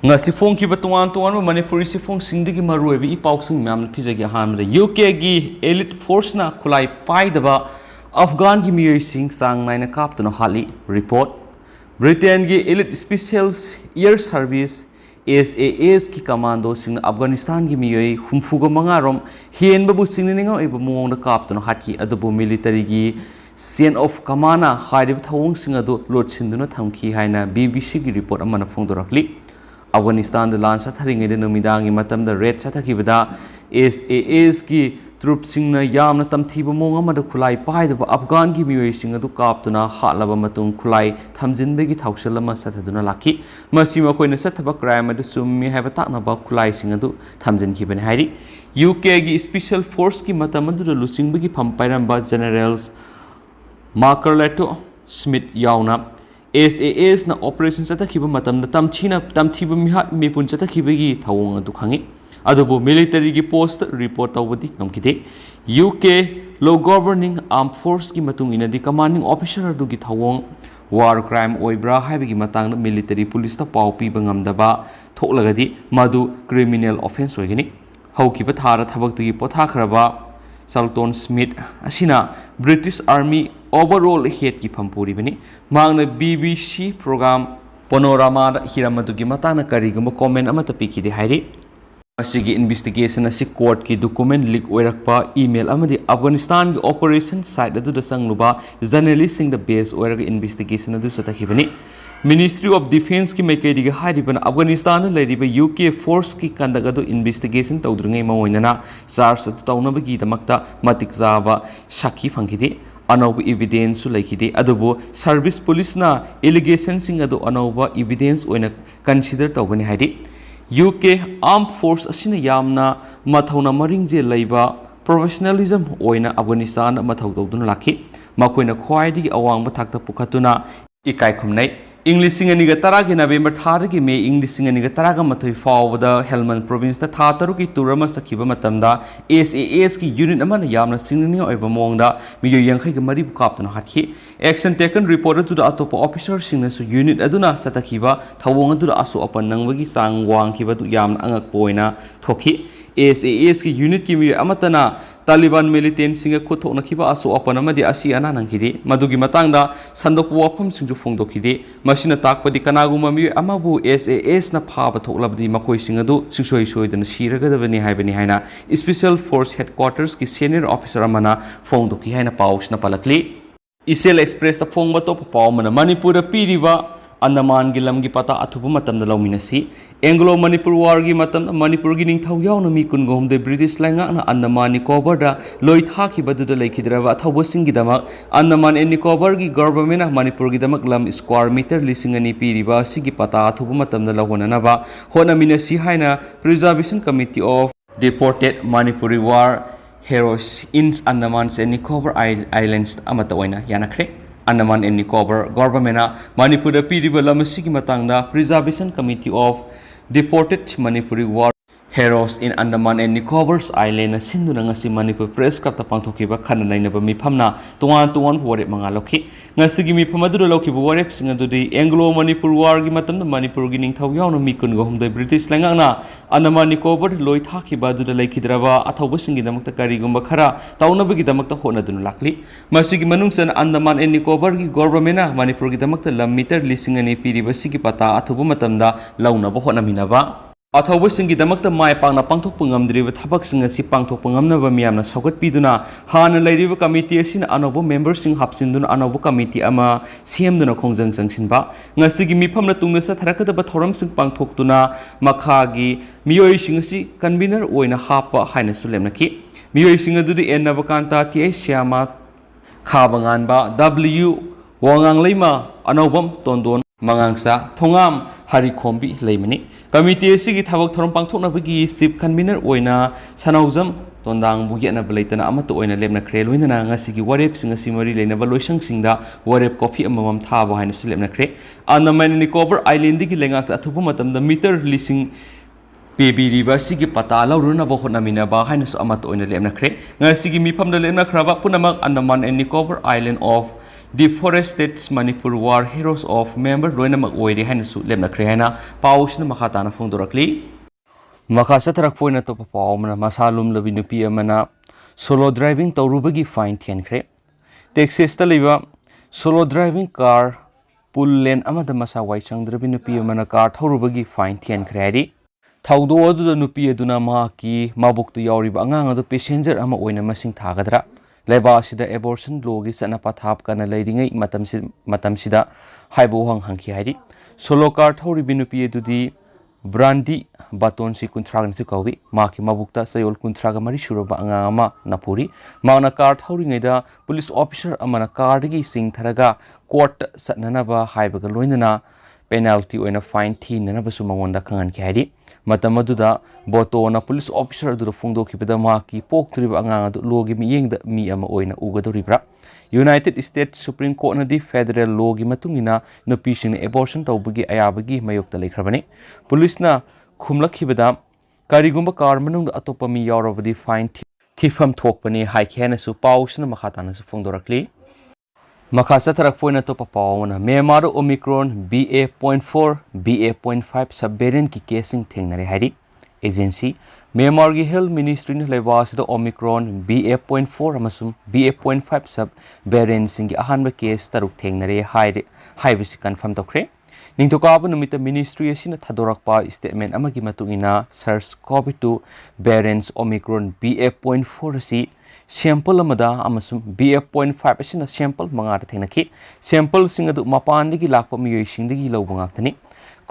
ngasi phong ki batuan tuan Manipuri si phong singdigi maroi bi ipausing mam phijagi hamre UK gi elite force na khulai paidaba Afghan gi miyoi sing Chang naina kaptuna Hatle report Britain gi elite special air service SAS ki commando sing Afghanistan gi miyoi humfuga mangarom hien babu singninga iba mong na kaptuna haki adubu military gi chain of command na hairib thawong sing adu lot sinduna thamki haina BBC gi report amana phongdorakli Afghanistan the lan satharinge de numidangi matamda red sathakibada SAS ki troops singna yamna tamthiba mong amada khulai paidaba Afghan gi miyoi sing adu kaptuna hatlaba matung khulai thamjinbegi thausalama sathaduna laki masi makoina sathaba crime adu summi haiba taknaba khulai sing adu thamjinkhibani hairi UK gi special force ki matamadu lusingbegi phampairamba generals Markerleto Smith yauna SAS na operation satakhiba matamda tamthiba mihat mipun satakhibagi thawong adu khangi adubu military gi post report tawbadi ngamkite UK law governing armed force ki matung inadi commanding officer adu gi thawong war crime oibra haibagi matang military police ta pau pi bangamdaba thoklagadi madu criminal offense oigani haukiba thara thabak gi potha kharaba Salton Smith asina British Army overall head ki phampuri bani mangna BBC program panorama da hiramadu gi matana kariguma comment amata pikide hairi asigi investigation asi court ki document leak oirakpa email amadi Afghanistan gi operation site adu da sangluba journalist sing the base oiraga investigation adu satakhibani Ministry of Defense ki maikaidiga hairiban Afghanistan lairiba UK force ki kandagadu investigation tawdringai maoinana charge atu tawnabagi damakta matik jaba sakhi phangkide anauba evidence su laikide adubo service police na allegation sing adu anauba evidence oina consider tawgani hairi UK armed force asina yamna mathauna maringje laiba professionalism oina Afghanistan mathau tawduna lakhi makoina khwaidigi awangba thakta pukhatuna ikai khumnai English singani ga tara gi November thar gi May English singani ga tara ga mathoi fawda Helmand province ta tha taru ki turama sakhiba matamda SAS ki unit amana yamna singni oiba mongda miyo yankhai ga mari kaptana hakhi action taken report to the atopa officer singna su unit aduna satakhiba thawong adu asu apan nangwagi sang wang khiba du yamna angak poina thoki SAS ki unit ki mi amatana Taliban militant singa khuthokna khiba asu apan amadi asi ana nangkhidi madugi matangda sandokpu wafam singju phongdokhidi masina takpadi kanaguma mi amabu SAS na phaba thoklabdi makhoi singadu singsoi soidana siragadabani haibani haina special force headquarters ki senior officer amana phongdokhi haina pausna palakli Isel Express ta phongba to paw mana Manipur piriba Andaman gi lamgi pata athubu matam da lauminasi Anglo Manipur war gi matam Manipur gi ningthau yauna mi kun gom de British langa na Andaman Nicobar da loi thaki badu da laikhidrawa athabu singi damak Andaman and Nicobar gi government na Manipur gi damak lam square meter lisingani piriba sigi pata athubu matam da lahona na ba hona minasi haina preservation committee of deported Manipuri war heroes in Andaman and Nicobar Islands amata oina yanakre Andaman and Nicobar government Manipur piriba lamasigi matangda preservation committee of deported Manipuri war heroes in Andaman and Nicobar's island na sinduna ngasi Manipur press club ta pangthokiba khana nainaba miphamna tuan warep manga lokhi ngasigi mifham adu lokhiba warep singa dudi Anglo Manipur war gi matam Manipur gi ningthau yauna mikun go humdai British langana Andaman Nicobar loi thakiba adu laikhidraba athauba singi damakta karigumba khara taunabagi damakta honadun lakli masigi manungsan Andaman and Nicobar gi government na Manipur gi damakta lam meter lisingani piriba sigi pata athubu matamda launaba honaminaba Athauba singi damakta mai pangna pangthok pungamdriba thabak singa si pangthok pungamnaba miyamna saugat piduna hana lairiba committee asin anobo members sing hapsinduna anobo committee ama semduna khongjang changsinba ngasigi mifamna tungna sa tharakadaba thoram sing pangthoktuna makhagi miyoi sing si convener oina hapa haina sulemnaki miyoi sing adu de enna bakanta ti syama khabanganba W wangang leima anobam tondon Mangangsa thongam harikhombi leimani committee sigi thabak thorom pangthokna bagi chief convener oina sanaujam tondang bugena belaitana amata oina lemna kre loinana ngasigi warep singa simari leina baloisang singda warep coffee amamam thaba haina sulemna kre Andaman Nicobar Island gi lenga athubu matamda meter lising Baby riba sigi pata lauruna bohona mina ba haina su amata oina lemna kre ngasigi mifamda lemna khraba punamak Andaman and Nicobar Island of The forested Manipur War Heroes of Member Loinamak Oiri Hanasu Lemna Krehana, Paus Makatana Fundurakli. Makasatarak Poina Topa Paumana, Masalum Lavinupi Amana, solo driving Torubagi fine Tiankre. Texas Taliba, solo driving car, pull lane Amada Masa Waisang Drabinupi Amana car, Torubagi fine Tiankre. Taudo the Nupi Duna Maki, Mabuk to Yoriba Angang the passenger Ama Oina Massing Tagadra. Lebasida abortion logi sanapathap kana leidingai matamsida haibo hangki haidi solo car thori binupi edudi brandi baton si kuntrag nitu kawi maki mabukta sayol kuntraga mari suraba angama napuri mauna car thori ngaida police officer amana car digi sing tharaga court satnanaba haibaga loinana penalty oina fine thi nanaba sumangonda kangan ki haidi Matamaduda, Boto na police officer do Fundo Kipidama ki pok triba angang logi mi yeng da mi ama oina ugado ribra. United States Supreme Court na di federal logi matungina no pising abortion tawbagi ayabagi mayok da lekrabani. Police na khumlak hibada karigumba car manung da atopa mi yaurabadi fine thifam thokpani haikhe su paus na makhatana su Fundorakli. Makasa tarak poina to papawana Myanmar Omicron BA.4 BA.5 subvariant ki casing thengnare hari agency Myanmar gi health ministry ni lebas the Omicron BA.4 amasum BA.5 subvariant sing ahanba case taruk thengnare haibisi confirm tokre ningtokabu numita ministry asina thadorakpa statement amagi matungina SARS-CoV-2 variants Omicron BA.4 si sample amada amasum BA.5 asina sample mangata thenaki sample singadu mapandagi lakpa miyoi singdagi lawbangaktani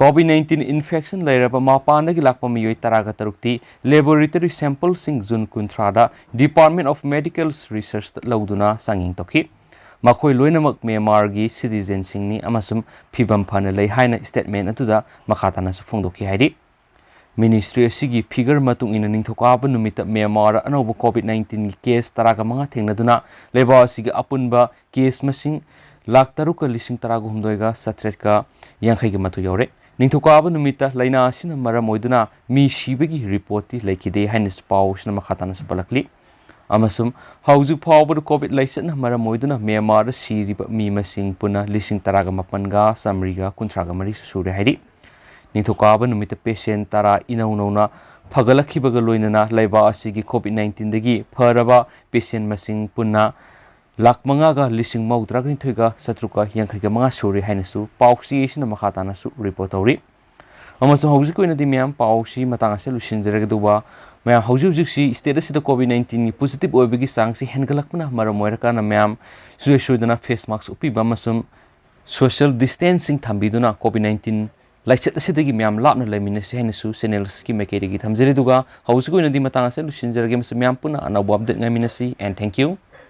COVID-19 infection lairaba mapandagi lakpa miyoi taraga tarukti laboratory sample sing jun kuntrada Department of Medical Research lawduna sanging toki makhoi loinamak Myanmar gi citizen singni amasum phibam phana lei haina statement atuda makhatana su phongdoki haidi Ministry asigi figure matung ina ningthokaba numita Myanmar anoba COVID-19 case taraga manga thengnaduna leba asigi apunba case masing lakh taruka lising taraga humdoiga satretka yankhaiga matu yore ningthokaba numita laina asina mara moiduna mi shibagi report ti laikide hanis paus na makhatana spalakli amasum hauju phawba COVID laisana mara moiduna Myanmar siriba mi masing puna lising taraga mapanga samriga kuntraga mari sure haidi Ningthokaba numita patient tara inauna phagalakhibaga loinana laiba asigi COVID-19 dagi pharaba patient masing punna lakmanga ga lising maudrag ni thoiga satruka yankhaiga manga suri hainasu pauksi isina makhatana su report awri amaso haujiku ina di myam pausi matanga se lusinjeraga duba myam haujuk si status da COVID-19 ni positive oibagi sangsi hengalakpuna maramoira na myam suesudana face mask upi bamasum social distancing thambiduna COVID-19 Laichet asidagi myam lapna laimina se hainasu channels ki mekeri gi thamjeri duga hausiku ina di matanga se lusinjeraga myam puna anabu update ngamina si and thank you